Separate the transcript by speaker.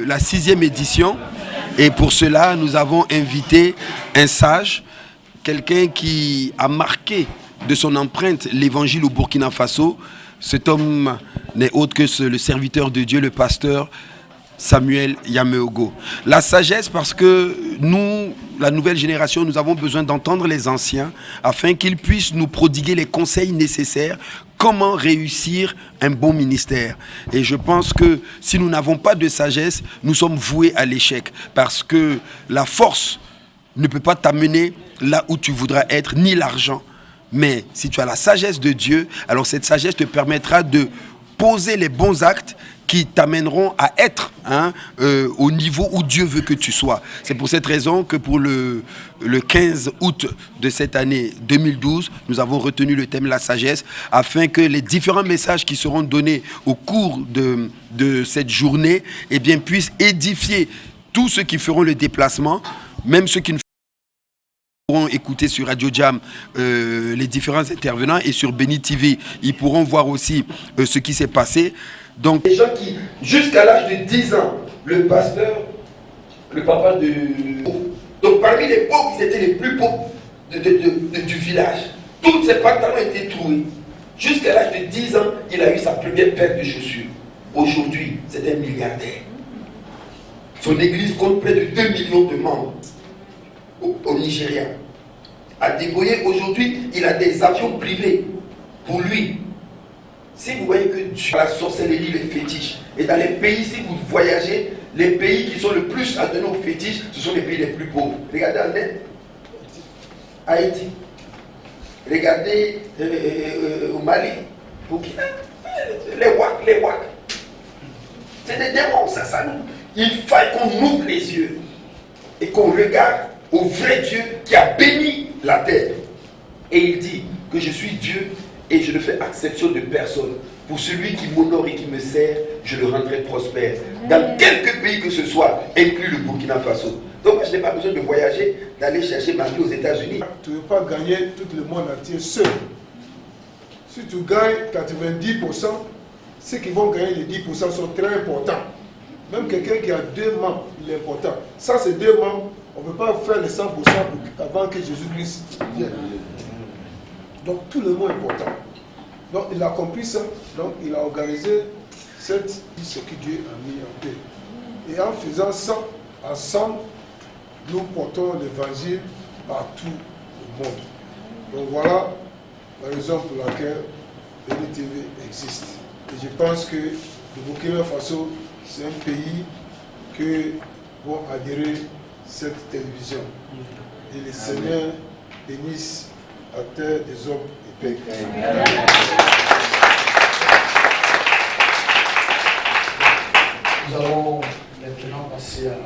Speaker 1: la 6e édition. Et pour cela, nous avons invité un sage, quelqu'un qui a marqué de son empreinte l'évangile au Burkina Faso. Cet homme n'est autre que le serviteur de Dieu, le pasteur Samuel Yameogo. La sagesse, parce que nous, la nouvelle génération, nous avons besoin d'entendre les anciens afin qu'ils puissent nous prodiguer les conseils nécessaires. Comment réussir un bon ministère? Et je pense que si nous n'avons pas de sagesse, nous sommes voués à l'échec. Parce que la force ne peut pas t'amener là où tu voudras être, ni l'argent. Mais si tu as la sagesse de Dieu, alors cette sagesse te permettra de poser les bons actes qui t'amèneront à être au niveau où Dieu veut que tu sois. C'est pour cette raison que pour le 15 août de cette année 2012, nous avons retenu le thème la sagesse, afin que les différents messages qui seront donnés au cours de cette journée puissent édifier tous ceux qui feront le déplacement, même ceux qui ne pourront écouter sur Radio Jam les différents intervenants, et sur Béni TV, ils pourront voir aussi ce qui s'est passé. Donc, les gens qui, jusqu'à l'âge de 10 ans, le pasteur, le papa de... Donc parmi les pauvres, ils étaient les plus pauvres du village. Tous ses pantalons étaient troués. Jusqu'à l'âge de 10 ans, il a eu sa première paire de chaussures. Aujourd'hui, c'est un milliardaire. Son église compte près de 2 millions de membres au Nigeria. À Deboye, aujourd'hui, il a des avions privés pour lui. Si vous voyez que Dieu a la sorcellerie, les fétiches, et dans les pays, si vous voyagez, les pays qui sont le plus adonnés aux fétiches, ce sont les pays les plus pauvres. Regardez en Inde, Haïti. Regardez au Mali, Burkina, les WAC. C'est des démons, ça nous. Il faut qu'on ouvre les yeux et qu'on regarde au vrai Dieu qui a béni la terre. Et il dit que je suis Dieu et je ne fais exception de personne. Pour celui qui m'honore et qui me sert, je le rendrai prospère. Dans quelque pays que ce soit, inclus le Burkina Faso. Donc je n'ai pas besoin de voyager, d'aller chercher ma vie aux États-Unis.
Speaker 2: Tu ne veux pas gagner tout le monde entier seul. Si tu gagnes 90%, ceux qui vont gagner les 10% sont très importants. Même quelqu'un qui a 2 membres, il est important. Ça, c'est 2 membres, on ne peut pas faire les 100% avant que Jésus-Christ vienne. Donc tout le monde est important. Donc il a compris ça, donc il a organisé ce que Dieu a mis en paix. Et en faisant ça, ensemble, nous portons l'évangile partout au monde. Donc voilà la raison pour laquelle Béni TV existe. Et je pense que le Burkina Faso, c'est un pays que vont adhérer cette télévision. Et le Seigneur bénisse la terre des hommes et paix.
Speaker 3: Nous allons maintenant passer à...